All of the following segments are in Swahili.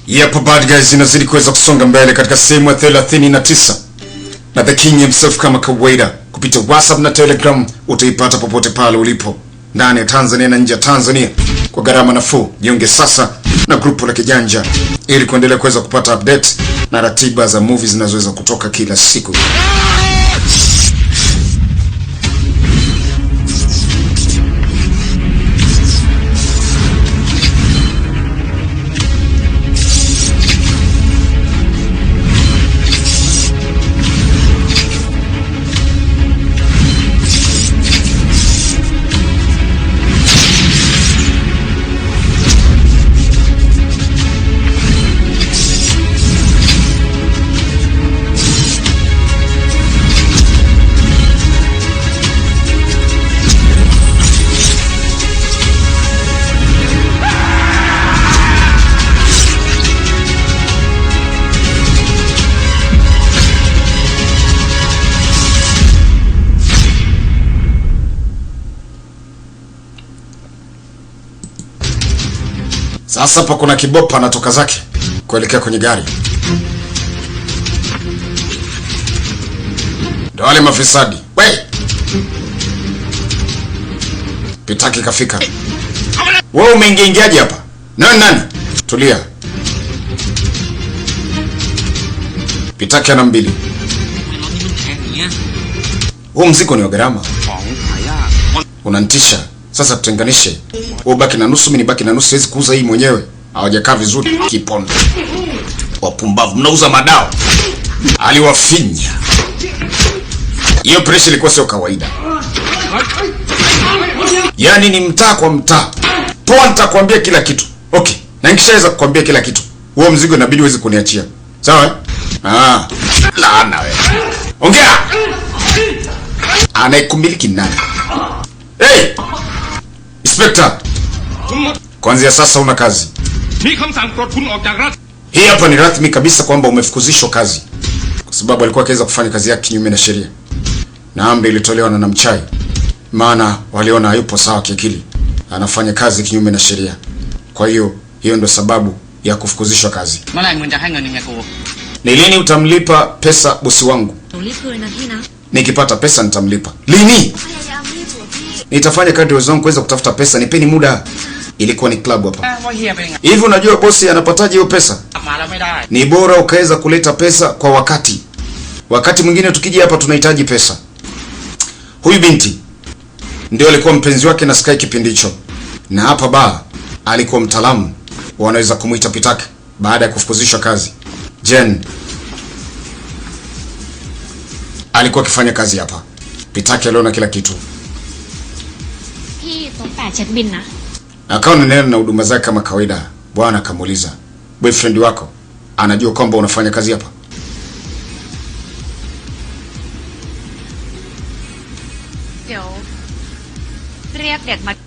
Yapo bad guys inazidi kuweza kusonga mbele katika sehemu ya 39 na The King himself kama kawaida kupitia WhatsApp na Telegram utaipata popote pale ulipo ndani ya Tanzania na nje ya Tanzania kwa gharama nafuu. Jiunge sasa na grupu la Kijanja ili kuendelea kuweza kupata update na ratiba za movies zinazoweza kutoka kila siku. Sasa hapa kuna kibopa anatoka zake kuelekea kwenye gari. Ndio wale mafisadi. We! Pitaki kafika. Wewe umeingiaje hapa? Nani? Tulia. Pitaki ana mbili. Huu mzigo ni wa gharama. Unanitisha. Sasa tutenganishe. Wewe baki na nusu, mimi nibaki na nusu, siwezi kuuza hii mwenyewe. Hawajakaa vizuri kipondo. Wapumbavu, mnauza madawa. Aliwafinya. Hiyo pressure ilikuwa sio kawaida. Yaani ni mtaa kwa mtaa. Poa, nitakwambia kila kitu. Okay. Na nikishaweza kukwambia kila kitu, huo mzigo inabidi uweze kuniachia. Sawa eh? Laana wewe. Ongea. Anayekumiliki nani? Hey! Inspector. Kuanzia sasa una kazi. Hii hapa ni rasmi kabisa kwamba umefukuzishwa kazi. Kwa sababu alikuwa akiweza kufanya kazi yake kinyume na sheria. Na amri ilitolewa na Namchai. Maana waliona hayupo sawa kiakili. Anafanya kazi kinyume na sheria. Kwa hiyo ndio sababu ya kufukuzishwa kazi. Ni lini utamlipa pesa bosi wangu? Nikipata pesa nitamlipa. Lini? Nitafanya kadri uwezo wangu kuweza kutafuta pesa, nipeni muda. Ilikuwa ni club hapa. Hivi unajua bosi anapataje hiyo pesa? Ni bora ukaweza kuleta pesa kwa wakati. Wakati mwingine tukija hapa tunahitaji pesa. Huyu binti ndio alikuwa mpenzi wake na Sky kipindi hicho. Na hapa ba alikuwa mtaalamu, wanaweza kumuita Pitaki baada ya kufukuzishwa kazi. Jen alikuwa akifanya kazi hapa. Pitaki aliona kila kitu. Akawa nene na huduma zake kama kawaida. Bwana akamuuliza, boyfriend wako anajua kwamba unafanya kazi hapa?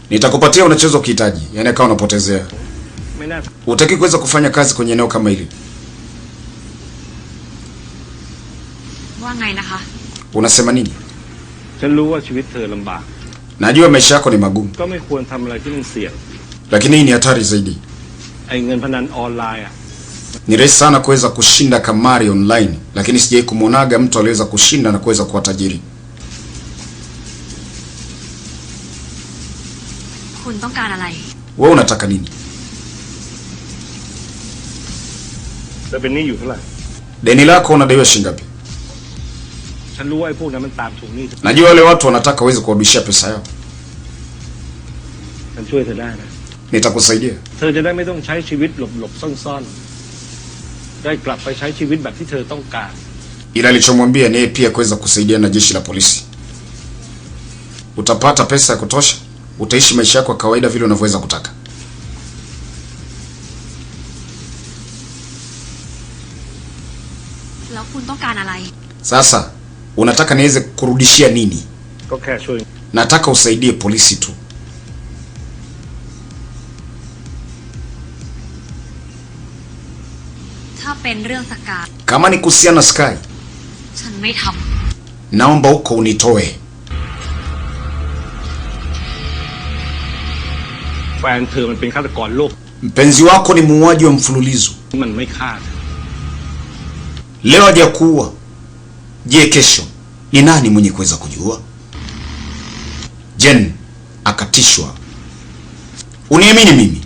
Nitakupatia unachozo ukihitaji. Yaani akawa unapotezea. Utaki kuweza kufanya kazi kwenye eneo kama hili. Unasema nini? Najua maisha yako ni magumu. Lakini hii ni hatari zaidi. Ni rahisi sana kuweza kushinda kamari online, lakini sijai kumuonaga mtu aliweza kushinda na kuweza kuwa tajiri. Wewe unataka nini? Deni lako unadaiwa shilingi ngapi? Najua wale watu wanataka uweze kuwabishia pesa yao. Nitakusaidia. Ila alichomwambia ni pia kuweza kusaidia na jeshi la polisi. Utapata pesa ya kutosha, utaishi maisha yako kawaida vile unavyoweza kutaka. Sasa unataka niweze kurudishia nini? Nataka usaidie polisi tu. Kama ni kuhusiana na Sky, naomba huko unitoe. แฟนเธอมันเป็นฆาตกรโลก Mpenzi wako ni muuaji wa mfululizo. Leo hajakuua. Je, kesho ni nani mwenye kuweza kujua? Jen akatishwa. Uniamini mimi?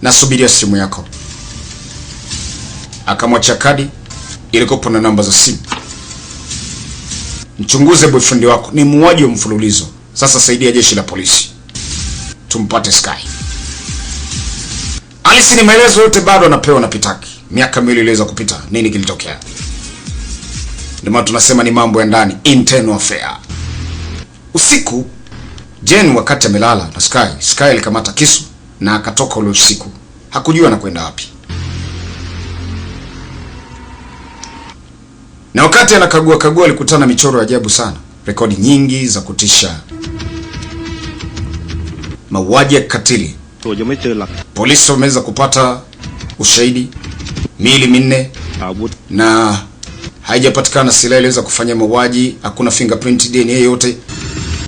Nasubiria simu yako. Akamwacha kadi ilikopo na namba za simu. Mchunguze boyfriend wako, ni muuaji wa mfululizo. Sasa saidia jeshi la polisi tumpate Sky. Alice ni maelezo yote bado anapewa na Pitaki. Miaka miwili iliweza kupita, nini kilitokea? Ndio maana tunasema ni mambo ya ndani, internal affair. Usiku Jen wakati amelala na Sky alikamata kisu na akatoka ule usiku. Hakujua anakwenda wapi. Na wakati anakagua alikutana michoro ya ajabu sana, rekodi nyingi za kutisha, mauaji ya kikatili. Polisi wameweza kupata ushahidi, miili minne, na haijapatikana silaha iliweza kufanya mauaji, hakuna fingerprint, DNA yote,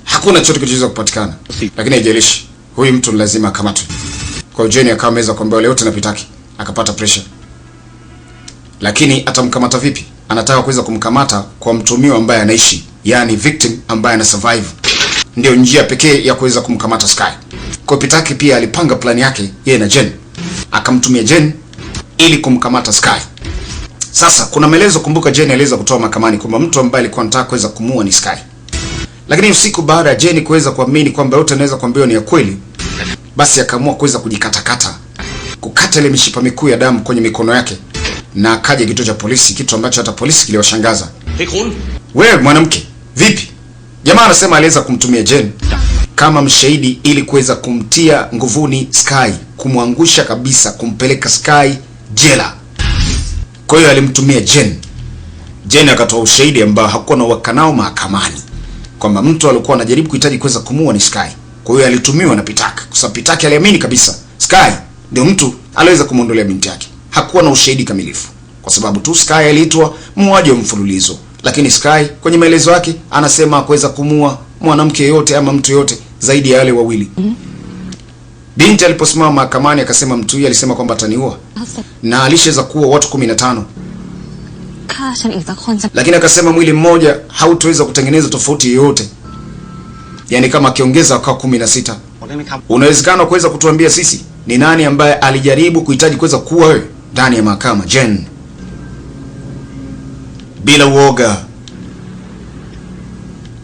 hakuna chochote kilichoweza kupatikana. Lakini haijalishi, huyu mtu lazima akamatwe. Kwa Jenny akameza kwamba wale wote na Pitaki, akapata pressure. Lakini atamkamata vipi? Anataka kuweza kumkamata kwa mtumiwa ambaye anaishi, yani victim ambaye ana survive. Ndio njia pekee ya kuweza kumkamata Sky. Kwa Pitaki pia alipanga plani yake yeye na Jen. Akamtumia Jen ili kumkamata Sky. Sasa kuna maelezo, kumbuka Jen aliweza kutoa mahakamani kwamba mtu ambaye alikuwa anataka kuweza kumuua ni Sky. Lakini usiku baada ya Jen kuweza kuamini kwamba yote anaweza kuambiwa ni ya kweli, basi akaamua kuweza kujikatakata, kukata ile mishipa mikuu ya damu kwenye mikono yake, na akaja kituo cha polisi, kitu ambacho hata polisi kiliwashangaza. Wewe mwanamke, vipi? Jamaa anasema aliweza kumtumia Jen kama mshahidi ili kuweza kumtia nguvuni Sky, kumwangusha kabisa, kumpeleka Sky jela. Kwa hiyo alimtumia Jen. Jen akatoa ushahidi ambao hakuwa na wakanao mahakamani kwamba mtu alikuwa anajaribu kuhitaji kuweza kumuua ni Sky. Kwa hiyo alitumiwa na Pitaki, kwa sababu Pitaki aliamini kabisa Sky ndio mtu aliweza kumuondolea binti yake. Hakuwa na ushahidi kamilifu kwa sababu tu Sky aliitwa muuaji wa mfululizo, lakini Sky kwenye maelezo yake anasema hakuweza kumuua mwanamke yote ama mtu yote zaidi ya wale wawili. Binti aliposimama mahakamani akasema mtu huyu alisema kwamba ataniua na alishaweza kuua watu 15. Lakini akasema mwili mmoja hautaweza kutengeneza tofauti yoyote. Yaani kama akiongeza kwa 16. Unawezekana kuweza kutuambia sisi ni nani ambaye alijaribu kuhitaji kuweza kuua wewe ndani ya mahakama? Jen bila uoga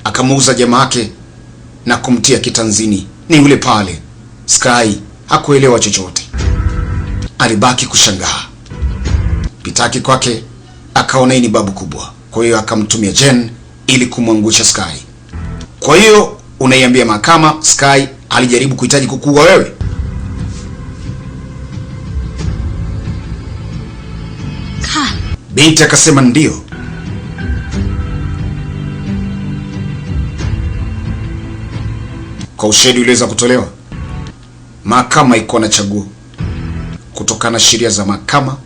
akamuuza jamaa yake na kumtia kitanzini. Ni yule pale. Sky hakuelewa chochote, alibaki kushangaa. Pitaki kwake akaona hii ni babu kubwa, kwa hiyo akamtumia Jen ili kumwangusha Sky. Kwa hiyo unaiambia mahakama Sky alijaribu kuhitaji kukuua wewe? Binti akasema ndio. Kwa ushahidi uliweza kutolewa, mahakama iko na chaguo. Kutokana na sheria za mahakama,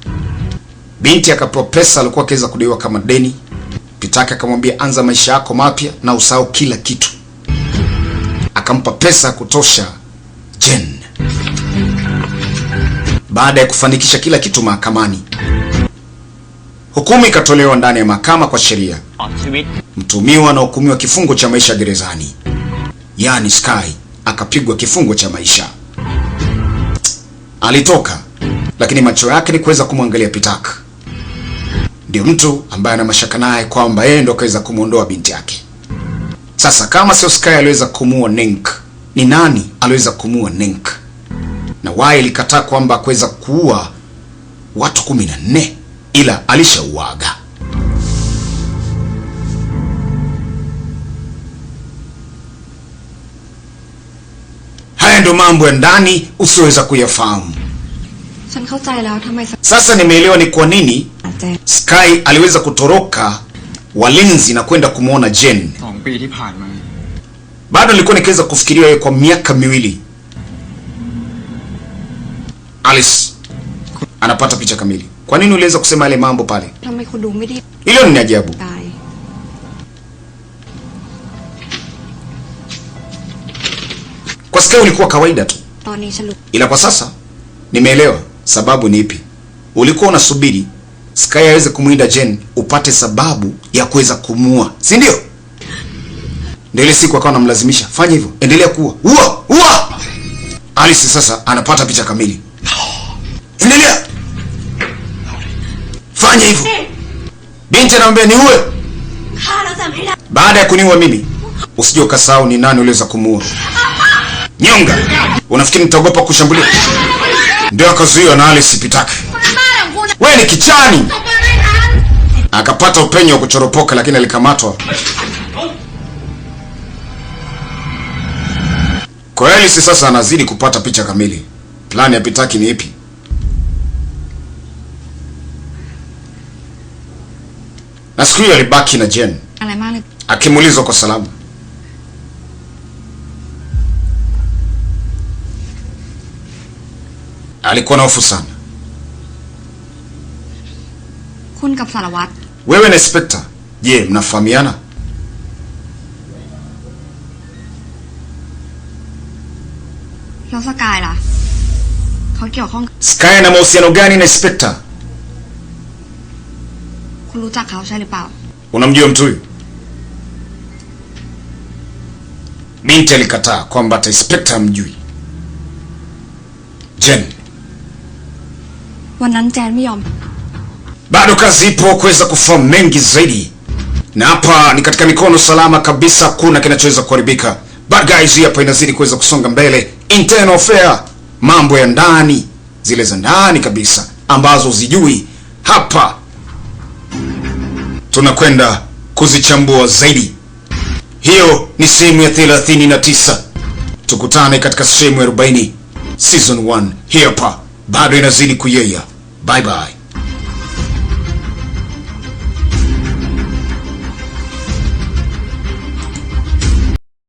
binti akapewa pesa alikuwa akiweza kudaiwa kama deni. Pitaki akamwambia anza maisha yako mapya na usahau kila kitu. Akampa pesa kutosha Jen. Baada ya kufanikisha kila kitu mahakamani, hukumu ikatolewa ndani ya mahakama kwa sheria. Mtumiwa na hukumiwa kifungo cha maisha gerezani. Yaani Sky akapigwa kifungo cha maisha. Alitoka, lakini macho yake ni kuweza kumwangalia Pitaki. Ndio mtu ambaye ana mashaka naye kwamba yeye ndo kaweza kumuondoa binti yake. Sasa kama sio Sky aliweza kumuua Nink, ni nani aliweza kumuua Nink? Na why ilikataa kwamba kuweza kuua watu 14 ila alishauaga. Haya ndio mambo ya ndani usiweza kuyafahamu. Sasa nimeelewa ni kwa nini Sky aliweza kutoroka walinzi na kwenda kumuona Jen. Bado nilikuwa nikiweza kufikiria yeye kwa miaka miwili. Alice anapata picha kamili. Kwa nini uliweza kusema yale mambo pale? Hilo ni ajabu. Kwa Sky ulikuwa kawaida tu. Ila kwa sasa Nimeelewa. Sababu ni ipi? Ulikuwa unasubiri Sky aweze kumuinda Jen upate sababu ya kuweza kumuua, si ndio? Ndio ile siku akawa anamlazimisha, fanya hivyo, endelea kuua. Ua! Alice sasa anapata picha kamili. Endelea. Fanya hivyo. Binti anamwambia niue. Baada ya kuniua mimi, usije ukasahau ni nani uliweza kumuua. Nyonga. Unafikiri nitaogopa kushambulia? Ndio akazuiwa na Alice Pitaki. Wewe ni kichani. Akapata upenyo wa kuchoropoka lakini alikamatwa. Kwa Alice sasa anazidi kupata picha kamili. Plani ya Pitaki ni ipi? Na siku hiyo alibaki na Jen. Akimuulizwa kwa salamu. Alikuwa na hofu sana. Wewe na Inspector, je, mnafahamiana? Sky na mahusiano gani na Inspector? Unamjua mtu huyu? Binti alikataa kwamba hata Inspector hamjui. Jen. Bado kazi ipo kuweza kufahamu mengi zaidi. Na hapa ni katika mikono salama kabisa, kuna kinachoweza kuharibika. But guys, hapa inazidi kuweza kusonga mbele. Internal affair, mambo ya ndani, zile za ndani kabisa ambazo zijui. Hapa tunakwenda kuzichambua zaidi. Hiyo ni sehemu ya 39. Tukutane katika sehemu ya 40 season 1. Hapa bado inazidi kuyeyea. Bye bye.